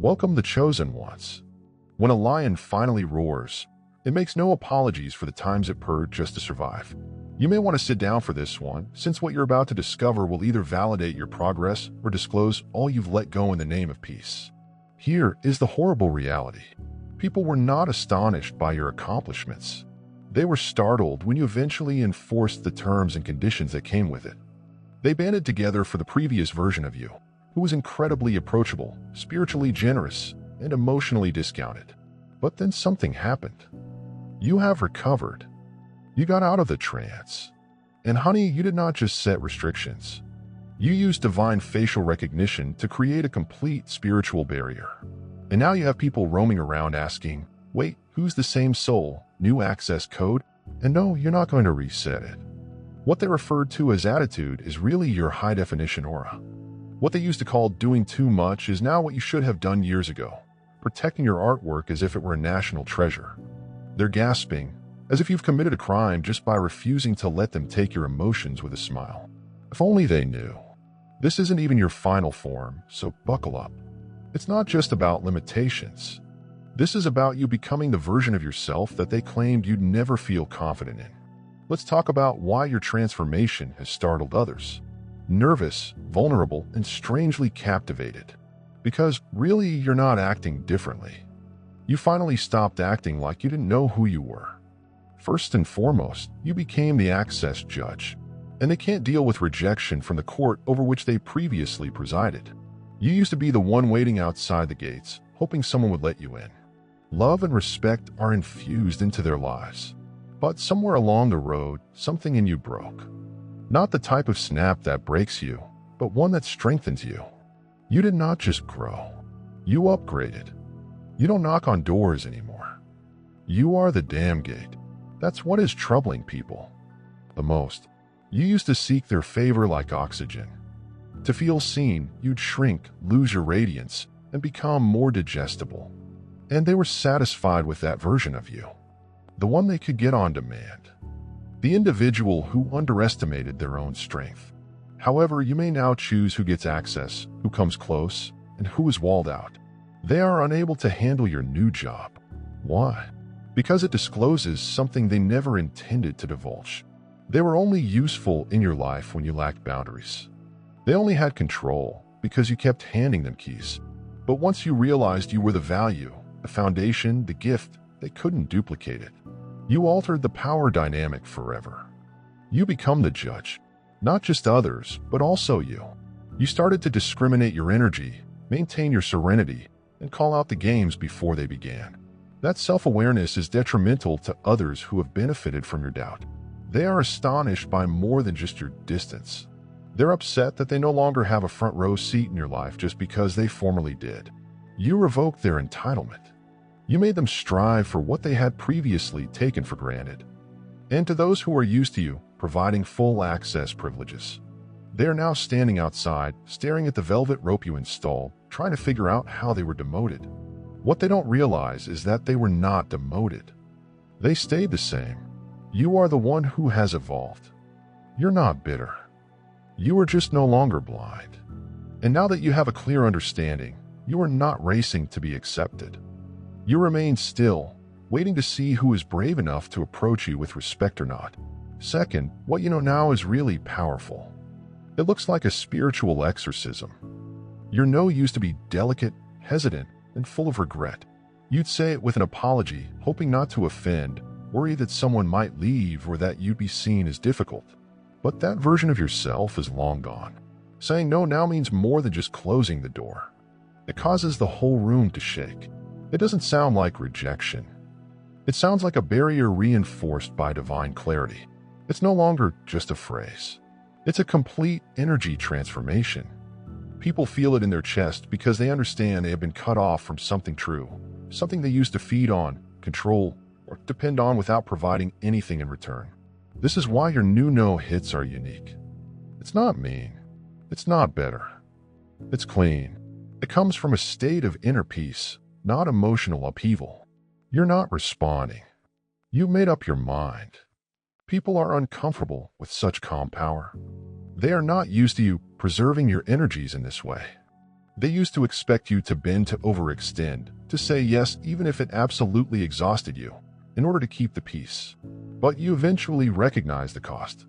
Welcome the chosen ones. When a lion finally roars, it makes no apologies for the times it purred just to survive. You may want to sit down for this one, since what you're about to discover will either validate your progress or disclose all you've let go in the name of peace. Here is the horrible reality. People were not astonished by your accomplishments. They were startled when you eventually enforced the terms and conditions that came with it. They banded together for the previous version of you, who was incredibly approachable, spiritually generous, and emotionally discounted. But then something happened. You have recovered. You got out of the trance. And honey, you did not just set restrictions. You used divine facial recognition to create a complete spiritual barrier. And now you have people roaming around asking, wait, who's the same soul, new access code? And no, you're not going to reset it. What they referred to as attitude is really your high-definition aura. What they used to call doing too much is now what you should have done years ago, protecting your artwork as if it were a national treasure. They're gasping, as if you've committed a crime just by refusing to let them take your emotions with a smile. If only they knew. This isn't even your final form, so buckle up. It's not just about limitations. This is about you becoming the version of yourself that they claimed you'd never feel confident in. Let's talk about why your transformation has startled others. Nervous, vulnerable, and strangely captivated. Because really, you're not acting differently. You finally stopped acting like you didn't know who you were. First and foremost, you became the access judge, and they can't deal with rejection from the court over which they previously presided. You used to be the one waiting outside the gates, hoping someone would let you in. Love and respect are infused into their lives. But somewhere along the road, something in you broke. Not the type of snap that breaks you, but one that strengthens you. You did not just grow. You upgraded. You don't knock on doors anymore. You are the damn gate. That's what is troubling people the most. You used to seek their favor like oxygen. To feel seen, you'd shrink, lose your radiance, and become more digestible. And they were satisfied with that version of you. The one they could get on demand. The individual who underestimated their own strength. However, you may now choose who gets access, who comes close, and who is walled out. They are unable to handle your new job. Why? Because it discloses something they never intended to divulge. They were only useful in your life when you lacked boundaries. They only had control because you kept handing them keys. But once you realized you were the value, the foundation, the gift, they couldn't duplicate it. You altered the power dynamic forever. You become the judge, not just others, but also you. You started to discriminate your energy, maintain your serenity, and call out the games before they began. That self-awareness is detrimental to others who have benefited from your doubt. They are astonished by more than just your distance. They're upset that they no longer have a front row seat in your life just because they formerly did. You revoked their entitlement. You made them strive for what they had previously taken for granted. And to those who are used to you providing full access privileges, they are now standing outside, staring at the velvet rope you installed, trying to figure out how they were demoted. What they don't realize is that they were not demoted. They stayed the same. You are the one who has evolved. You're not bitter. You are just no longer blind. And now that you have a clear understanding, you are not racing to be accepted. You remain still, waiting to see who is brave enough to approach you with respect or not. Second, what you know now is really powerful. It looks like a spiritual exorcism. Your no used to be delicate, hesitant, and full of regret. You'd say it with an apology, hoping not to offend, worry that someone might leave or that you'd be seen as difficult. But that version of yourself is long gone. Saying no now means more than just closing the door. It causes the whole room to shake. It doesn't sound like rejection. It sounds like a barrier reinforced by divine clarity. It's no longer just a phrase. It's a complete energy transformation. People feel it in their chest because they understand they have been cut off from something true, something they used to feed on, control, or depend on without providing anything in return. This is why your new no hits are unique. It's not mean. It's not better. It's clean. It comes from a state of inner peace, not emotional upheaval. You're not responding. You made up your mind. People are uncomfortable with such calm power. They are not used to you preserving your energies in this way. They used to expect you to bend to overextend, to say yes even if it absolutely exhausted you, in order to keep the peace. But you eventually recognize the cost.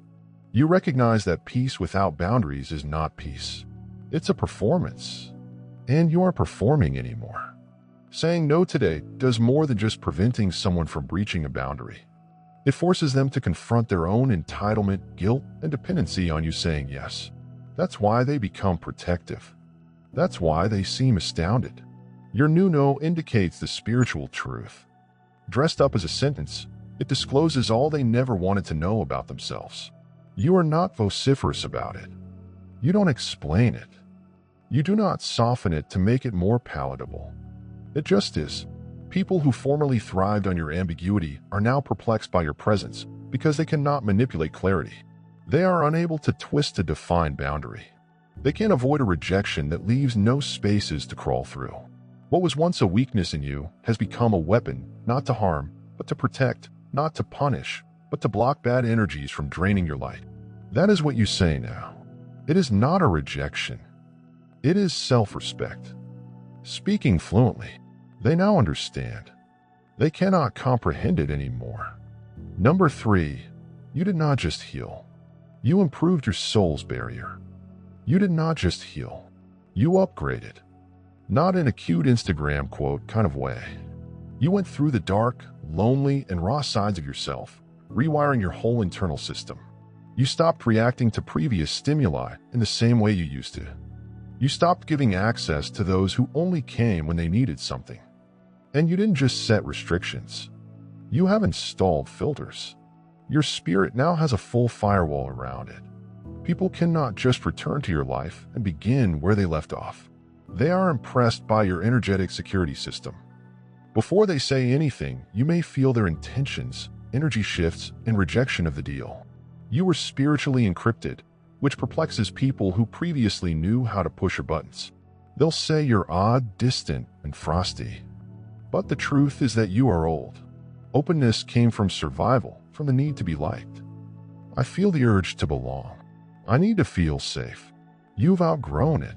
You recognize that peace without boundaries is not peace. It's a performance. And you aren't performing anymore. Saying no today does more than just preventing someone from breaching a boundary. It forces them to confront their own entitlement, guilt, and dependency on you saying yes. That's why they become protective. That's why they seem astounded. Your new no indicates the spiritual truth. Dressed up as a sentence, it discloses all they never wanted to know about themselves. You are not vociferous about it. You don't explain it. You do not soften it to make it more palatable. It just is. People who formerly thrived on your ambiguity are now perplexed by your presence because they cannot manipulate clarity. They are unable to twist a defined boundary. They can't avoid a rejection that leaves no spaces to crawl through. What was once a weakness in you has become a weapon, not to harm, but to protect, not to punish, but to block bad energies from draining your light. That is what you say now. It is not a rejection. It is self-respect. Speaking fluently, they now understand. They cannot comprehend it anymore. Number 3, you did not just heal. You improved your soul's barrier. You did not just heal. You upgraded. Not in a cute Instagram quote kind of way. You went through the dark, lonely, and raw sides of yourself, rewiring your whole internal system. You stopped reacting to previous stimuli in the same way you used to. You stopped giving access to those who only came when they needed something. And you didn't just set restrictions. You have installed filters. Your spirit now has a full firewall around it. People cannot just return to your life and begin where they left off. They are impressed by your energetic security system. Before they say anything, you may feel their intentions, energy shifts, and rejection of the deal. You were spiritually encrypted, which perplexes people who previously knew how to push your buttons. They'll say you're odd, distant, and frosty. But the truth is that you are old. Openness came from survival, from the need to be liked. I feel the urge to belong. I need to feel safe. You've outgrown it.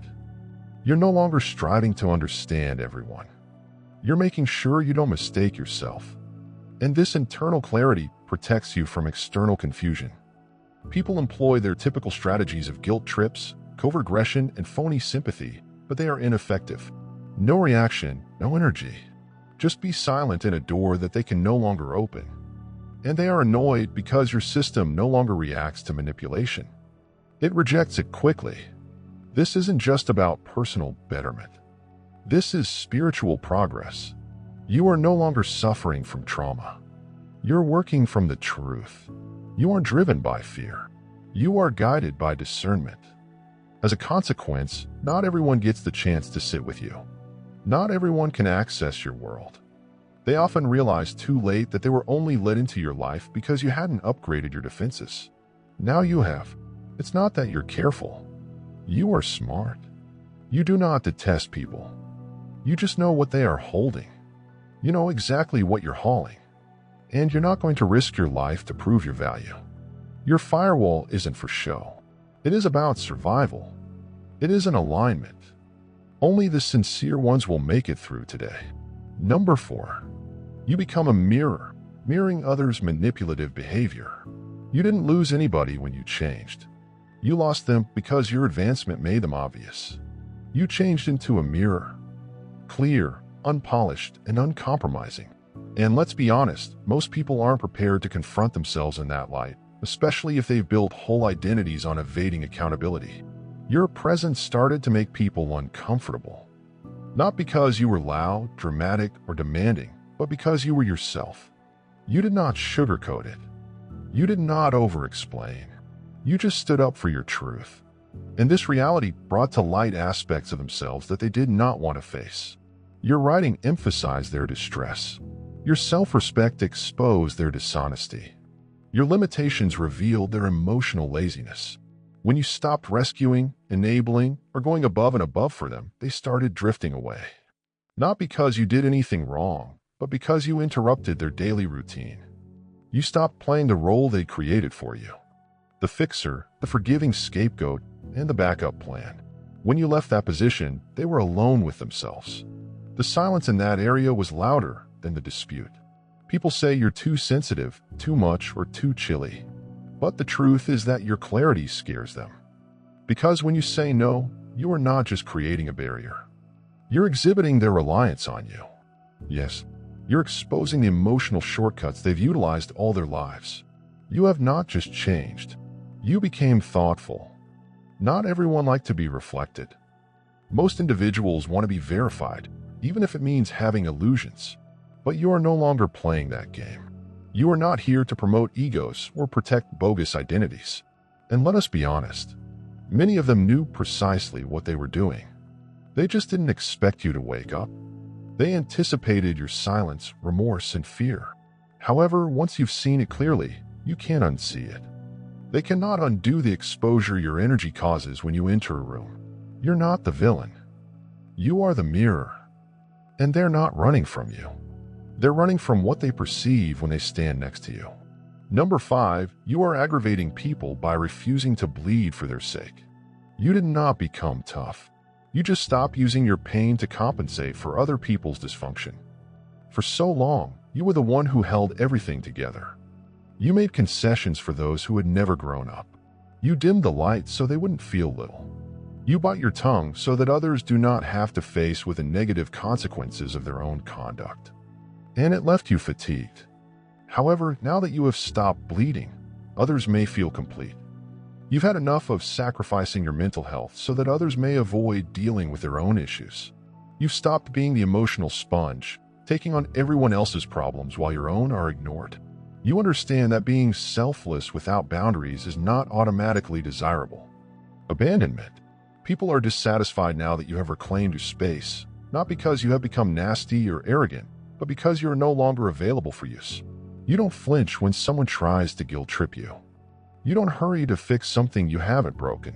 You're no longer striving to understand everyone. You're making sure you don't mistake yourself. And this internal clarity protects you from external confusion. People employ their typical strategies of guilt trips, covert aggression, and phony sympathy, but they are ineffective. No reaction, no energy. Just be silent in a door that they can no longer open. And they are annoyed because your system no longer reacts to manipulation. It rejects it quickly. This isn't just about personal betterment. This is spiritual progress. You are no longer suffering from trauma. You're working from the truth. You aren't driven by fear. You are guided by discernment. As a consequence, not everyone gets the chance to sit with you. Not everyone can access your world. They often realize too late that they were only let into your life because you hadn't upgraded your defenses. Now you have. It's not that you're careful. You are smart. You do not detest people. You just know what they are holding. You know exactly what you're hauling. And you're not going to risk your life to prove your value. Your firewall isn't for show. It is about survival. It is an alignment. Only the sincere ones will make it through today. Number 4, you become a mirror, mirroring others' manipulative behavior. You didn't lose anybody when you changed. You lost them because your advancement made them obvious. You changed into a mirror. Clear, unpolished, and uncompromising. And let's be honest, most people aren't prepared to confront themselves in that light, especially if they've built whole identities on evading accountability. Your presence started to make people uncomfortable. Not because you were loud, dramatic, or demanding, but because you were yourself. You did not sugarcoat it. You did not over-explain. You just stood up for your truth. And this reality brought to light aspects of themselves that they did not want to face. Your writing emphasized their distress. Your self-respect exposed their dishonesty. Your limitations revealed their emotional laziness. When you stopped rescuing, enabling, or going above and above for them, they started drifting away. Not because you did anything wrong, but because you interrupted their daily routine. You stopped playing the role they created for you. The fixer, the forgiving scapegoat, and the backup plan. When you left that position, they were alone with themselves. The silence in that area was louder than the dispute. People say you're too sensitive, too much, or too chilly. But the truth is that your clarity scares them. Because when you say no, you are not just creating a barrier. You're exhibiting their reliance on you. Yes, you're exposing the emotional shortcuts they've utilized all their lives. You have not just changed. You became thoughtful. Not everyone likes to be reflected. Most individuals want to be verified, even if it means having illusions. But you are no longer playing that game. You are not here to promote egos or protect bogus identities. And let us be honest, many of them knew precisely what they were doing. They just didn't expect you to wake up. They anticipated your silence, remorse, and fear. However, once you've seen it clearly, you can't unsee it. They cannot undo the exposure your energy causes when you enter a room. You're not the villain. You are the mirror. And they're not running from you. They're running from what they perceive when they stand next to you. Number 5, you are aggravating people by refusing to bleed for their sake. You did not become tough. You just stopped using your pain to compensate for other people's dysfunction. For so long, you were the one who held everything together. You made concessions for those who had never grown up. You dimmed the light so they wouldn't feel little. You bite your tongue so that others do not have to face with the negative consequences of their own conduct. And it left you fatigued. However, now that you have stopped bleeding, others may feel complete. You've had enough of sacrificing your mental health so that others may avoid dealing with their own issues. You've stopped being the emotional sponge, taking on everyone else's problems while your own are ignored. You understand that being selfless without boundaries is not automatically desirable. Abandonment. People are dissatisfied now that you have reclaimed your space, not because you have become nasty or arrogant, but because you are no longer available for use. You don't flinch when someone tries to guilt-trip you. You don't hurry to fix something you haven't broken.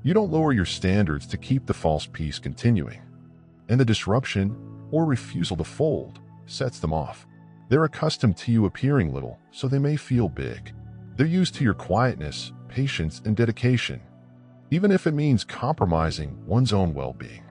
You don't lower your standards to keep the false peace continuing. And the disruption, or refusal to fold, sets them off. They're accustomed to you appearing little, so they may feel big. They're used to your quietness, patience, and dedication, even if it means compromising one's own well-being.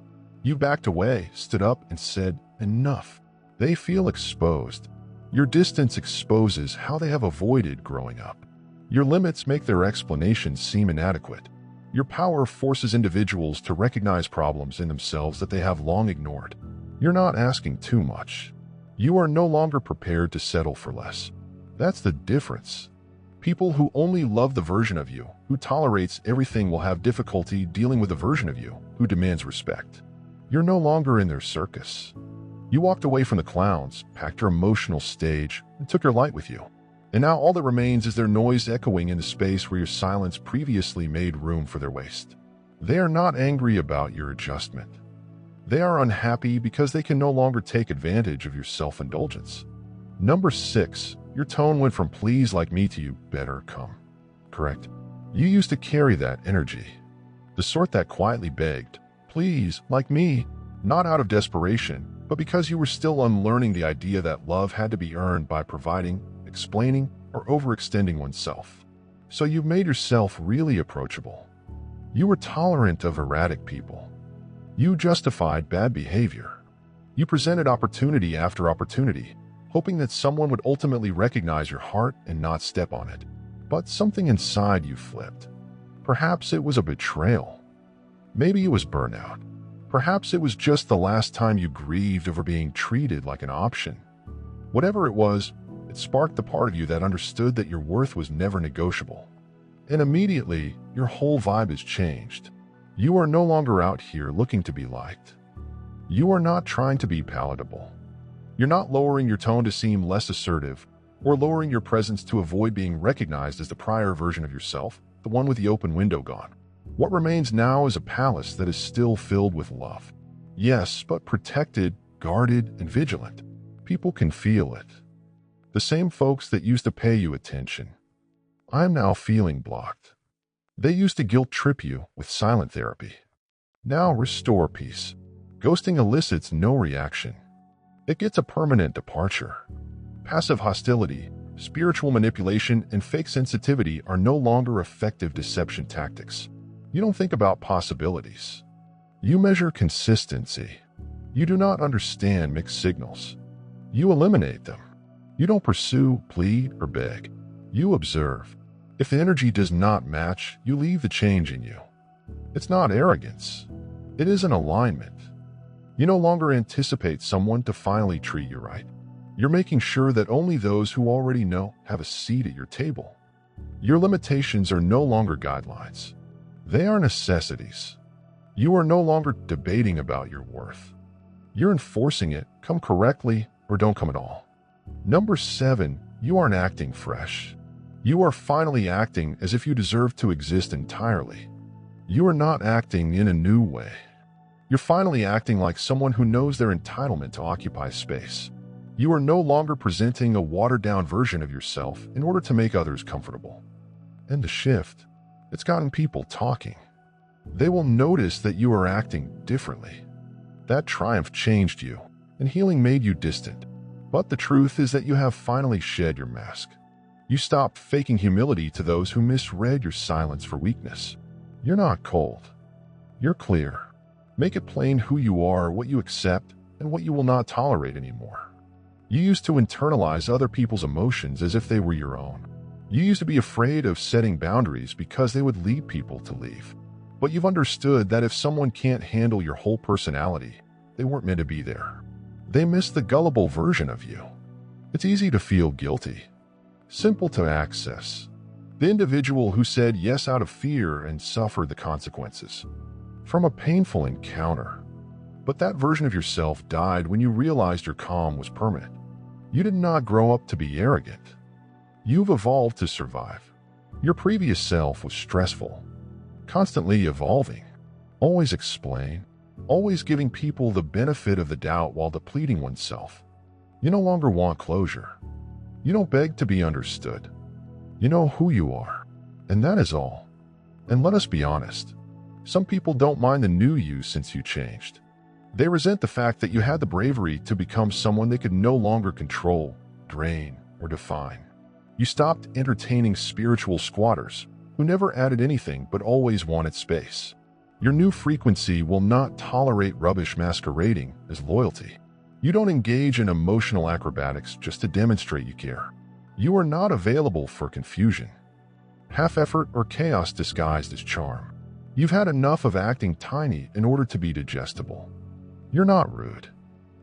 You backed away, stood up, and said, "Enough." They feel exposed. Your distance exposes how they have avoided growing up. Your limits make their explanations seem inadequate. Your power forces individuals to recognize problems in themselves that they have long ignored. You're not asking too much. You are no longer prepared to settle for less. That's the difference. People who only love the version of you who tolerates everything will have difficulty dealing with the version of you who demands respect. You're no longer in their circus. You walked away from the clowns, packed your emotional stage, and took your light with you. And now all that remains is their noise echoing in the space where your silence previously made room for their waste. They are not angry about your adjustment. They are unhappy because they can no longer take advantage of your self-indulgence. Number 6, your tone went from "please like me" to "you better come." Correct? You used to carry that energy. The sort that quietly begged, "Please like me," not out of desperation, but because you were still unlearning the idea that love had to be earned by providing, explaining, or overextending oneself. So you've made yourself really approachable. You were tolerant of erratic people. You justified bad behavior. You presented opportunity after opportunity, hoping that someone would ultimately recognize your heart and not step on it. But something inside you flipped. Perhaps it was a betrayal. Maybe it was burnout. Perhaps it was just the last time you grieved over being treated like an option. Whatever it was, it sparked the part of you that understood that your worth was never negotiable. And immediately, your whole vibe has changed. You are no longer out here looking to be liked. You are not trying to be palatable. You're not lowering your tone to seem less assertive, or lowering your presence to avoid being recognized as the prior version of yourself, the one with the open window gone. What remains now is a palace that is still filled with love. Yes, but protected, guarded, and vigilant. People can feel it. The same folks that used to pay you attention. I'm now feeling blocked. They used to guilt-trip you with silent therapy. Now restore peace. Ghosting elicits no reaction. It gets a permanent departure. Passive hostility, spiritual manipulation, and fake sensitivity are no longer effective deception tactics. You don't think about possibilities. You measure consistency. You do not understand mixed signals. You eliminate them. You don't pursue, plead, or beg. You observe. If the energy does not match, you leave the change in you. It's not arrogance. It is an alignment. You no longer anticipate someone to finally treat you right. You're making sure that only those who already know have a seat at your table. Your limitations are no longer guidelines. They are necessities. You are no longer debating about your worth. You're enforcing it. Come correctly or don't come at all. Number 7, you aren't acting fresh. You are finally acting as if you deserve to exist entirely. You are not acting in a new way. You're finally acting like someone who knows their entitlement to occupy space. You are no longer presenting a watered-down version of yourself in order to make others comfortable. And the shift, it's gotten people talking. They will notice that you are acting differently. That triumph changed you, and healing made you distant. But the truth is that you have finally shed your mask. You stopped faking humility to those who misread your silence for weakness. You're not cold. You're clear. Make it plain who you are, what you accept, and what you will not tolerate anymore. You used to internalize other people's emotions as if they were your own. You used to be afraid of setting boundaries because they would lead people to leave. But you've understood that if someone can't handle your whole personality, they weren't meant to be there. They missed the gullible version of you. It's easy to feel guilty. Simple to access. The individual who said yes out of fear and suffered the consequences from a painful encounter. But that version of yourself died when you realized your calm was permanent. You did not grow up to be arrogant. You've evolved to survive. Your previous self was stressful, constantly evolving, always explain, always giving people the benefit of the doubt while depleting oneself. You no longer want closure. You don't beg to be understood. You know who you are, and that is all. And let us be honest, some people don't mind the new you since you changed. They resent the fact that you had the bravery to become someone they could no longer control, drain, or define. You stopped entertaining spiritual squatters who never added anything but always wanted space. Your new frequency will not tolerate rubbish masquerading as loyalty. You don't engage in emotional acrobatics just to demonstrate you care. You are not available for confusion, half-effort, or chaos disguised as charm. You've had enough of acting tiny in order to be digestible. You're not rude.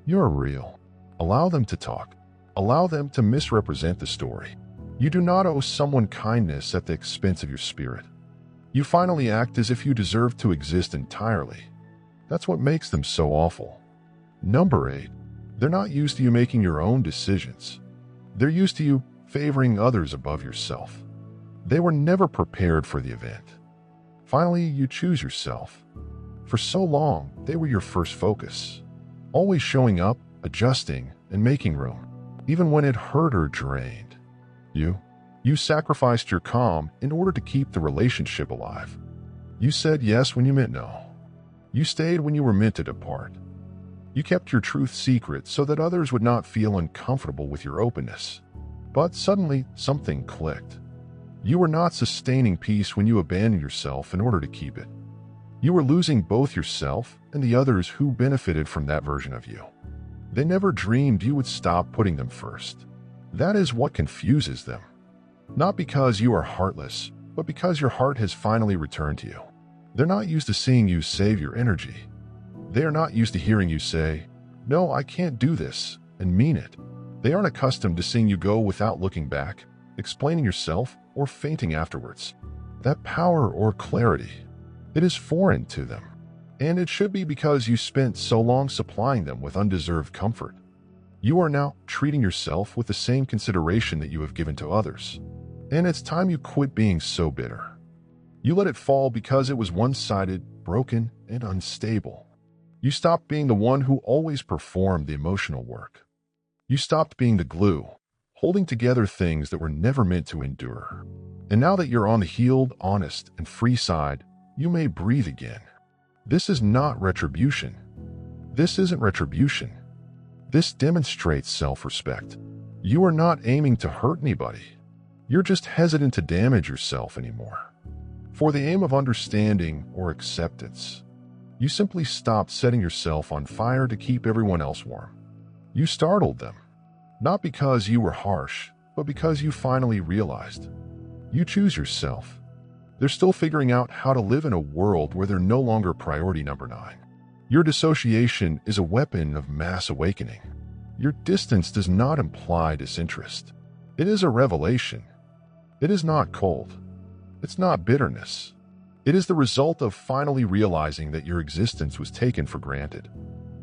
You're real. Allow them to talk. Allow them to misrepresent the story. You do not owe someone kindness at the expense of your spirit. You finally act as if you deserve to exist entirely. That's what makes them so awful. Number 8, they're not used to you making your own decisions. They're used to you favoring others above yourself. They were never prepared for the event. Finally, you choose yourself. For so long, they were your first focus. Always showing up, adjusting, and making room, even when it hurt or drained. You sacrificed your calm in order to keep the relationship alive. You said yes when you meant no. You stayed when you were meant to depart. You kept your truth secret so that others would not feel uncomfortable with your openness. But suddenly, something clicked. You were not sustaining peace when you abandoned yourself in order to keep it. You were losing both yourself and the others who benefited from that version of you. They never dreamed you would stop putting them first. That is what confuses them. Not because you are heartless, but because your heart has finally returned to you. They're not used to seeing you save your energy. They are not used to hearing you say, "No, I can't do this," and mean it. They aren't accustomed to seeing you go without looking back, explaining yourself, or fainting afterwards. That power or clarity, it is foreign to them. And it should be because you spent so long supplying them with undeserved comfort. You are now treating yourself with the same consideration that you have given to others. And it's time you quit being so bitter. You let it fall because it was one-sided, broken, and unstable. You stopped being the one who always performed the emotional work. You stopped being the glue, holding together things that were never meant to endure. And now that you're on the healed, honest, and free side, you may breathe again. This is not retribution. This isn't retribution. This demonstrates self-respect. You are not aiming to hurt anybody. You're just hesitant to damage yourself anymore. For the aim of understanding or acceptance. You simply stopped setting yourself on fire to keep everyone else warm. You startled them, not because you were harsh, but because you finally realized. You choose yourself. They're still figuring out how to live in a world where they're no longer priority number 9. Your dissociation is a weapon of mass awakening. Your distance does not imply disinterest. It is a revelation. It is not cold. It's not bitterness. It is the result of finally realizing that your existence was taken for granted.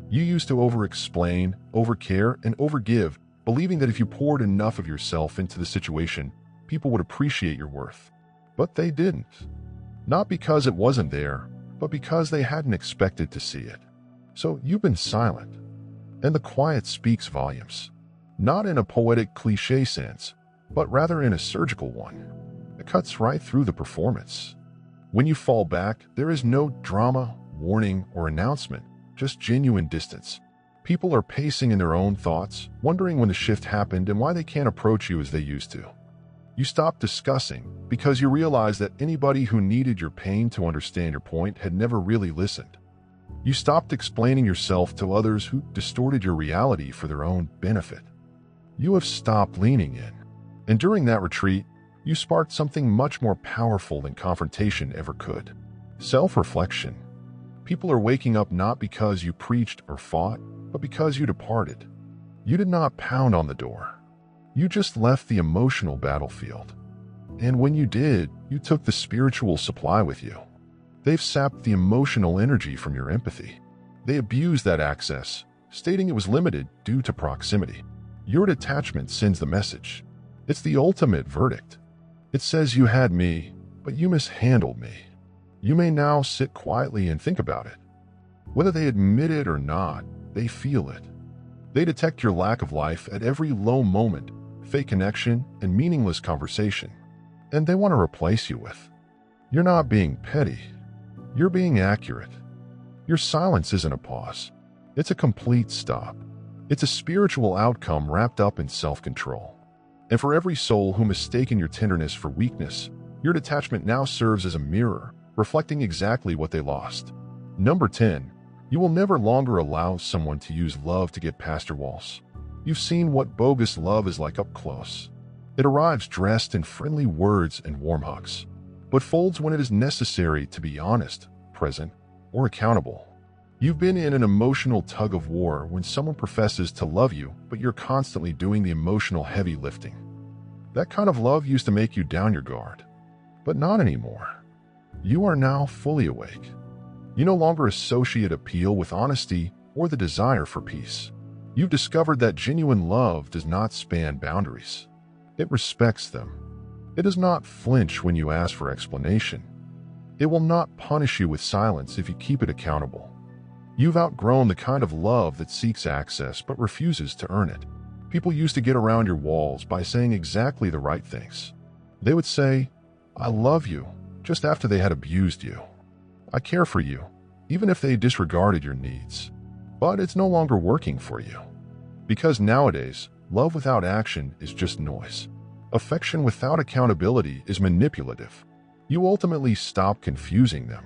You used to over-explain, over-care, and over-give, believing that if you poured enough of yourself into the situation, people would appreciate your worth. But they didn't. Not because it wasn't there, but because they hadn't expected to see it. So you've been silent. And the quiet speaks volumes. Not in a poetic cliché sense, but rather in a surgical one. It cuts right through the performance. When you fall back, there is no drama, warning, or announcement, just genuine distance. People are pacing in their own thoughts, wondering when the shift happened and why they can't approach you as they used to. You stopped discussing because you realized that anybody who needed your pain to understand your point had never really listened. You stopped explaining yourself to others who distorted your reality for their own benefit. You have stopped leaning in. And during that retreat, you sparked something much more powerful than confrontation ever could. Self-reflection. People are waking up not because you preached or fought, but because you departed. You did not pound on the door. You just left the emotional battlefield. And when you did, you took the spiritual supply with you. They've sapped the emotional energy from your empathy. They abused that access, stating it was limited due to proximity. Your detachment sends the message. It's the ultimate verdict. It says you had me, but you mishandled me. You may now sit quietly and think about it. Whether they admit it or not, they feel it. They detect your lack of life at every low moment, fake connection, and meaningless conversation. And they want to replace you with. You're not being petty. You're being accurate. Your silence isn't a pause. It's a complete stop. It's a spiritual outcome wrapped up in self-control. And for every soul who mistaken your tenderness for weakness, your detachment now serves as a mirror, reflecting exactly what they lost. Number 10. You will never longer allow someone to use love to get past your walls. You've seen what bogus love is like up close. It arrives dressed in friendly words and warm hugs, but folds when it is necessary to be honest, present, or accountable. You've been in an emotional tug-of-war when someone professes to love you, but you're constantly doing the emotional heavy lifting. That kind of love used to make you down your guard, but not anymore. You are now fully awake. You no longer associate appeal with honesty or the desire for peace. You've discovered that genuine love does not span boundaries. It respects them. It does not flinch when you ask for explanation. It will not punish you with silence if you keep it accountable. You've outgrown the kind of love that seeks access but refuses to earn it. People used to get around your walls by saying exactly the right things. They would say, "I love you," just after they had abused you. "I care for you," even if they disregarded your needs. But it's no longer working for you. Because nowadays, love without action is just noise. Affection without accountability is manipulative. You ultimately stop confusing them.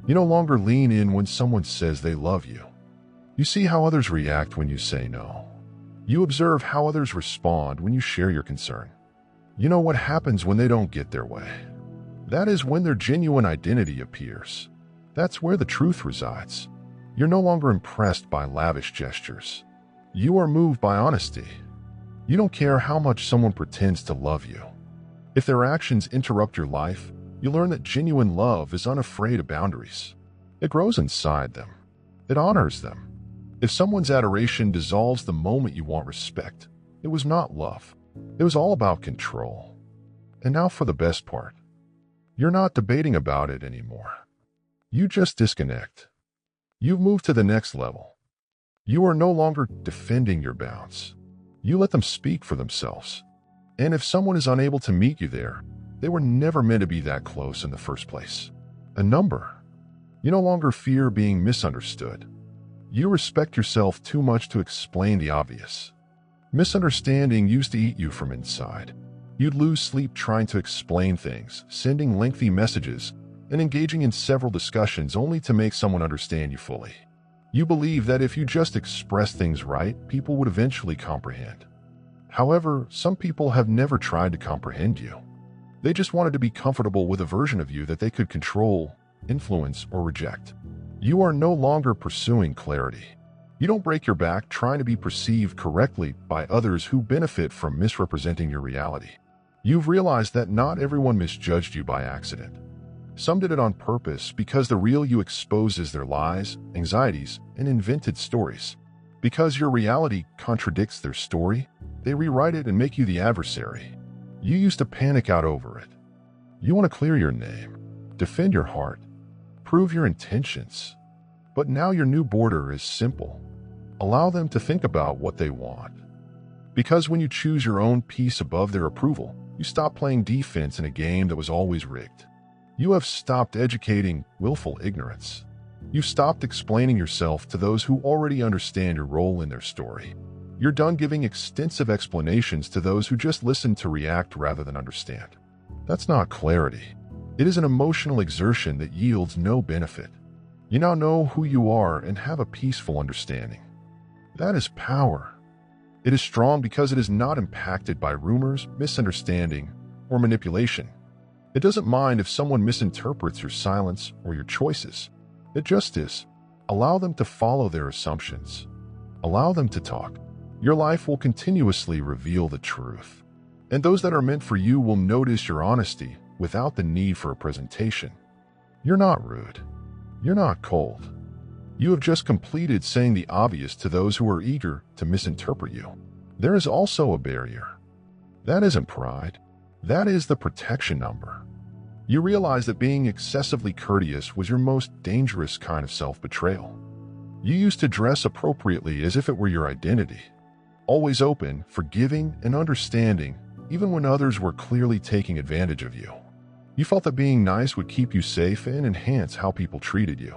You no longer lean in when someone says they love you. You see how others react when you say no. You observe how others respond when you share your concern. You know what happens when they don't get their way. That is when their genuine identity appears. That's where the truth resides. You're no longer impressed by lavish gestures. You are moved by honesty. You don't care how much someone pretends to love you. If their actions interrupt your life, you learn that genuine love is unafraid of boundaries. It grows inside them. It honors them. If someone's adoration dissolves the moment you want respect, it was not love. It was all about control. And now for the best part. You're not debating about it anymore. You just disconnect. You've moved to the next level. You are no longer defending your bounds. You let them speak for themselves. And if someone is unable to meet you there, they were never meant to be that close in the first place. A number. You no longer fear being misunderstood. You respect yourself too much to explain the obvious. Misunderstanding used to eat you from inside. You'd lose sleep trying to explain things, sending lengthy messages, and engaging in several discussions only to make someone understand you fully. You believe that if you just express things right, people would eventually comprehend. However, some people have never tried to comprehend you. They just wanted to be comfortable with a version of you that they could control, influence, or reject. You are no longer pursuing clarity. You don't break your back trying to be perceived correctly by others who benefit from misrepresenting your reality. You've realized that not everyone misjudged you by accident. Some did it on purpose because the real you exposes their lies, anxieties, and invented stories. Because your reality contradicts their story, they rewrite it and make you the adversary. You used to panic out over it. You want to clear your name, defend your heart, prove your intentions. But now your new border is simple. Allow them to think about what they want. Because when you choose your own peace above their approval, you stop playing defense in a game that was always rigged. You have stopped educating willful ignorance. You've stopped explaining yourself to those who already understand your role in their story. You're done giving extensive explanations to those who just listen to react rather than understand. That's not clarity. It is an emotional exertion that yields no benefit. You now know who you are and have a peaceful understanding. That is power. It is strong because it is not impacted by rumors, misunderstanding, or manipulation. It doesn't mind if someone misinterprets your silence or your choices. It just is. Allow them to follow their assumptions. Allow them to talk. Your life will continuously reveal the truth. And those that are meant for you will notice your honesty without the need for a presentation. You're not rude. You're not cold. You have just completed saying the obvious to those who are eager to misinterpret you. There is also a barrier. That isn't pride. That is the protection number. You realize that being excessively courteous was your most dangerous kind of self-betrayal. You used to dress appropriately as if it were your identity. Always open, forgiving, and understanding, even when others were clearly taking advantage of you. You felt that being nice would keep you safe and enhance how people treated you.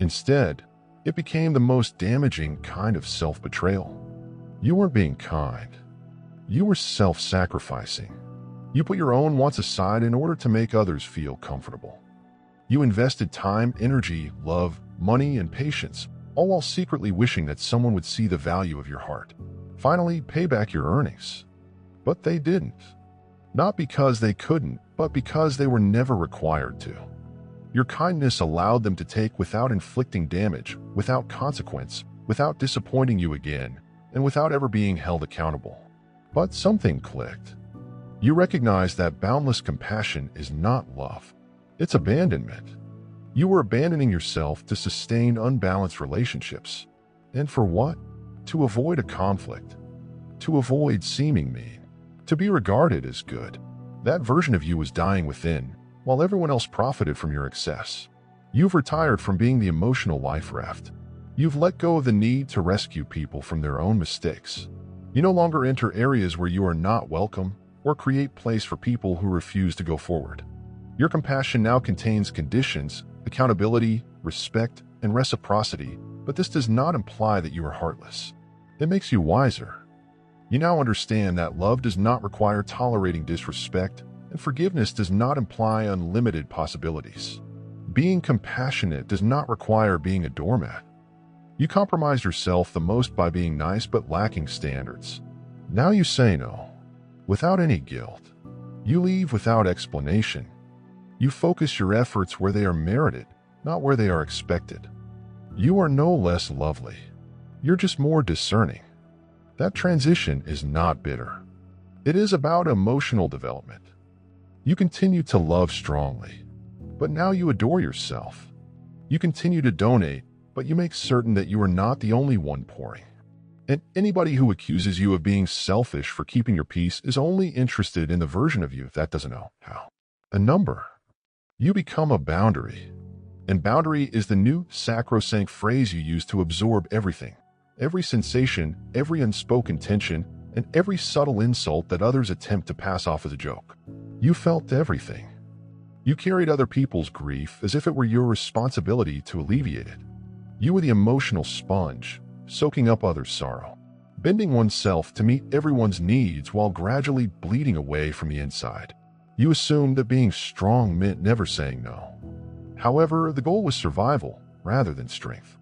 Instead, it became the most damaging kind of self-betrayal. You weren't being kind. You were self-sacrificing. You put your own wants aside in order to make others feel comfortable. You invested time, energy, love, money, and patience, all while secretly wishing that someone would see the value of your heart. Finally, pay back your earnings. But they didn't. Not because they couldn't, but because they were never required to. Your kindness allowed them to take without inflicting damage, without consequence, without disappointing you again, and without ever being held accountable. But something clicked. You recognize that boundless compassion is not love. It's abandonment. You were abandoning yourself to sustain unbalanced relationships. And for what? To avoid a conflict. To avoid seeming mean. To be regarded as good. That version of you was dying within, while everyone else profited from your excess. You've retired from being the emotional life raft. You've let go of the need to rescue people from their own mistakes. You no longer enter areas where you are not welcome, or create place for people who refuse to go forward. Your compassion now contains conditions, accountability, respect, and reciprocity, but this does not imply that you are heartless. It makes you wiser. You now understand that love does not require tolerating disrespect, and forgiveness does not imply unlimited possibilities. Being compassionate does not require being a doormat. You compromise yourself the most by being nice but lacking standards. Now you say no. Without any guilt. You leave without explanation. You focus your efforts where they are merited, not where they are expected. You are no less lovely. You're just more discerning. That transition is not bitter. It is about emotional development. You continue to love strongly, but now you adore yourself. You continue to donate, but you make certain that you are not the only one pouring. And anybody who accuses you of being selfish for keeping your peace is only interested in the version of you that doesn't know how. A number. You become a boundary. And boundary is the new sacrosanct phrase you use to absorb everything. Every sensation, every unspoken tension, and every subtle insult that others attempt to pass off as a joke. You felt everything. You carried other people's grief as if it were your responsibility to alleviate it. You were the emotional sponge, soaking up others' sorrow, bending oneself to meet everyone's needs while gradually bleeding away from the inside. You assumed that being strong meant never saying no. However, the goal was survival rather than strength.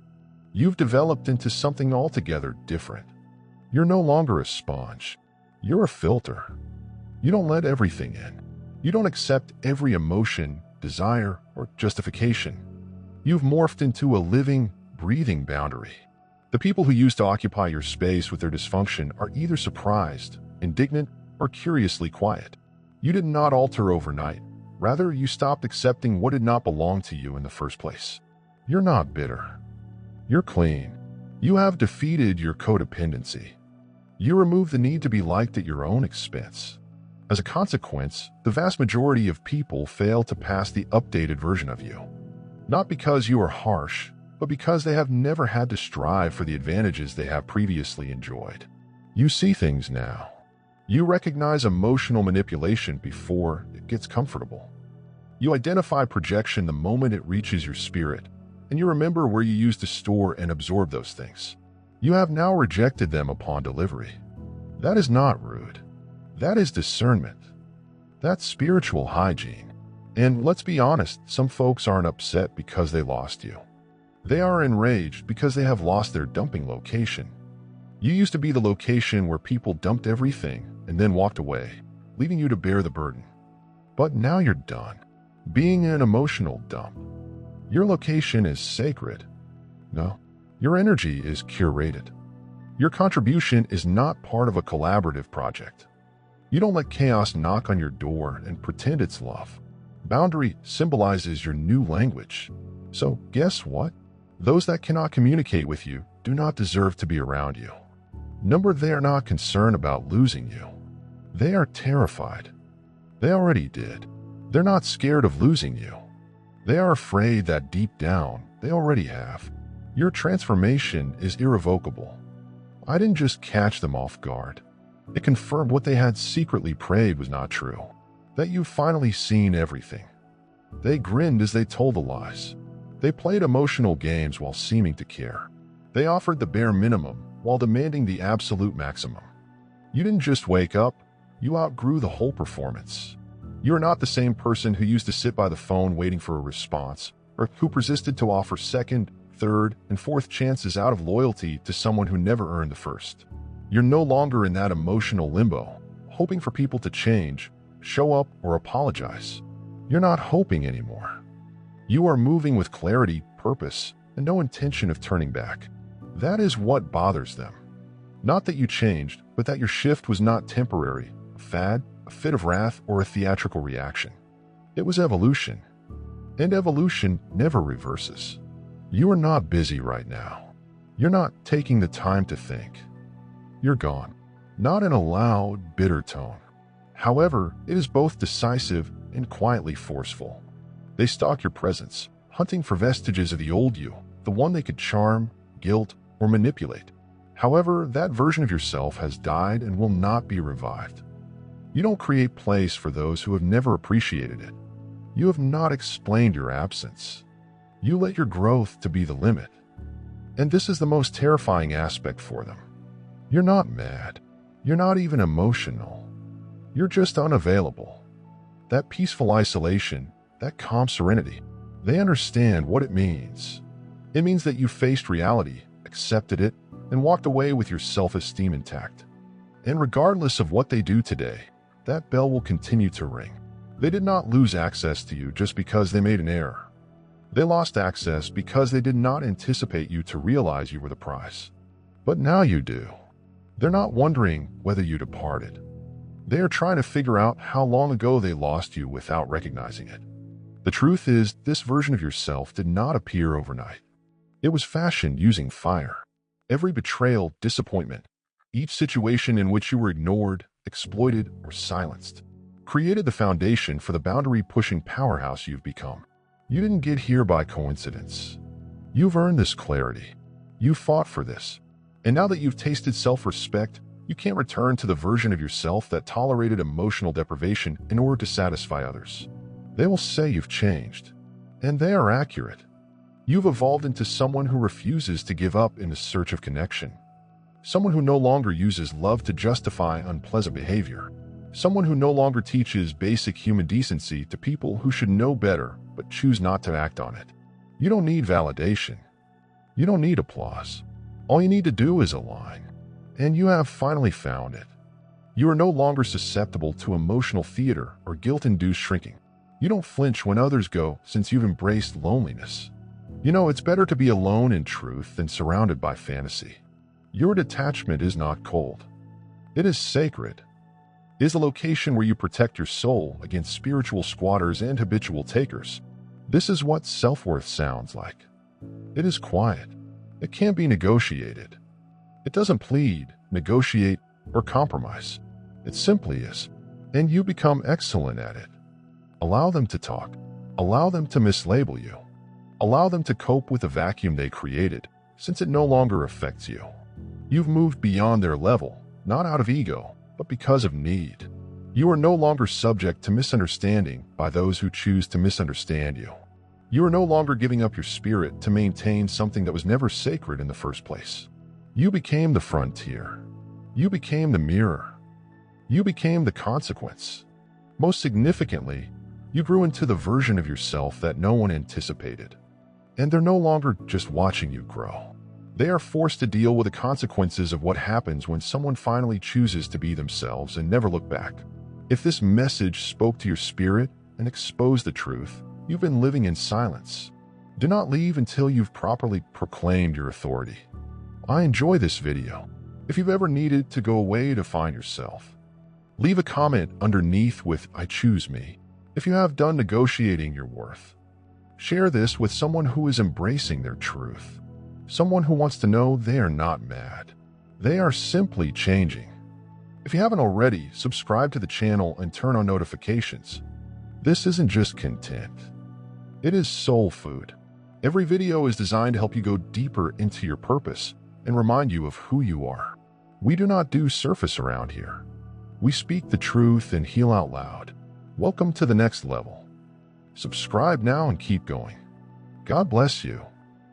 You've developed into something altogether different. You're no longer a sponge. You're a filter. You don't let everything in. You don't accept every emotion, desire, or justification. You've morphed into a living, breathing boundary. The people who used to occupy your space with their dysfunction are either surprised, indignant, or curiously quiet. You did not alter overnight. Rather, you stopped accepting what did not belong to you in the first place. You're not bitter. You're clean. You have defeated your codependency. You remove the need to be liked at your own expense. As a consequence, the vast majority of people fail to pass the updated version of you. Not because you are harsh, but because they have never had to strive for the advantages they have previously enjoyed. You see things now. You recognize emotional manipulation before it gets comfortable. You identify projection the moment it reaches your spirit, and you remember where you used to store and absorb those things. You have now rejected them upon delivery. That is not rude. That is discernment. That's spiritual hygiene. And let's be honest, some folks aren't upset because they lost you. They are enraged because they have lost their dumping location. You used to be the location where people dumped everything and then walked away, leaving you to bear the burden. But now you're done being an emotional dump. Your location is sacred. No, your energy is curated. Your contribution is not part of a collaborative project. You don't let chaos knock on your door and pretend it's love. Boundary symbolizes your new language. So guess what? Those that cannot communicate with you do not deserve to be around you. Number, they are not concerned about losing you. They are terrified. They already did. They're not scared of losing you. They are afraid that deep down, they already have. Your transformation is irrevocable. I didn't just catch them off guard. It confirmed what they had secretly prayed was not true, that you've finally seen everything. They grinned as they told the lies. They played emotional games while seeming to care. They offered the bare minimum while demanding the absolute maximum. You didn't just wake up, you outgrew the whole performance. You are not the same person who used to sit by the phone waiting for a response, or who persisted to offer second, third, and fourth chances out of loyalty to someone who never earned the first. You're no longer in that emotional limbo, hoping for people to change, show up, or apologize. You're not hoping anymore. You are moving with clarity, purpose, and no intention of turning back. That is what bothers them. Not that you changed, but that your shift was not temporary, a fad, a fit of wrath, or a theatrical reaction. It was evolution. And evolution never reverses. You are not busy right now. You're not taking the time to think. You're gone. Not in a loud, bitter tone. However, it is both decisive and quietly forceful. They stalk your presence, hunting for vestiges of the old you, the one they could charm, guilt, or manipulate. However, that version of yourself has died and will not be revived. You don't create place for those who have never appreciated it. You have not explained your absence. You let your growth to be the limit. And this is the most terrifying aspect for them. You're not mad. You're not even emotional. You're just unavailable. That peaceful isolation, that calm serenity, they understand what it means. It means that you faced reality, accepted it, and walked away with your self-esteem intact. And regardless of what they do today, that bell will continue to ring. They did not lose access to you just because they made an error. They lost access because they did not anticipate you to realize you were the prize. But now you do. They're not wondering whether you departed. They are trying to figure out how long ago they lost you without recognizing it. The truth is, this version of yourself did not appear overnight. It was fashioned using fire. Every betrayal, disappointment, each situation in which you were ignored, exploited, or silenced, created the foundation for the boundary-pushing powerhouse you've become. You didn't get here by coincidence. You've earned this clarity. You fought for this. And now that you've tasted self-respect, you can't return to the version of yourself that tolerated emotional deprivation in order to satisfy others. They will say you've changed. And they are accurate. You've evolved into someone who refuses to give up in the search of connection. Someone who no longer uses love to justify unpleasant behavior. Someone who no longer teaches basic human decency to people who should know better but choose not to act on it. You don't need validation. You don't need applause. All you need to do is align. And you have finally found it. You are no longer susceptible to emotional theater or guilt-induced shrinking. You don't flinch when others go since you've embraced loneliness. You know, it's better to be alone in truth than surrounded by fantasy. Your detachment is not cold. It is sacred. It is a location where you protect your soul against spiritual squatters and habitual takers. This is what self-worth sounds like. It is quiet. It can't be negotiated. It doesn't plead, negotiate, or compromise. It simply is. And you become excellent at it. Allow them to talk. Allow them to mislabel you. Allow them to cope with the vacuum they created, since it no longer affects you. You've moved beyond their level, not out of ego, but because of need. You are no longer subject to misunderstanding by those who choose to misunderstand you. You are no longer giving up your spirit to maintain something that was never sacred in the first place. You became the frontier. You became the mirror. You became the consequence. Most significantly, you grew into the version of yourself that no one anticipated. And they're no longer just watching you grow. They are forced to deal with the consequences of what happens when someone finally chooses to be themselves and never look back. If this message spoke to your spirit and exposed the truth, you've been living in silence. Do not leave until you've properly proclaimed your authority. I enjoy this video. If you've ever needed to go away to find yourself, leave a comment underneath with "I choose me." If you have done negotiating your worth, share this with someone who is embracing their truth. Someone who wants to know they are not mad. They are simply changing. If you haven't already, subscribe to the channel and turn on notifications. This isn't just content. It is soul food. Every video is designed to help you go deeper into your purpose and remind you of who you are. We do not do surface around here. We speak the truth and heal out loud. Welcome to the next level. Subscribe now and keep going. God bless you.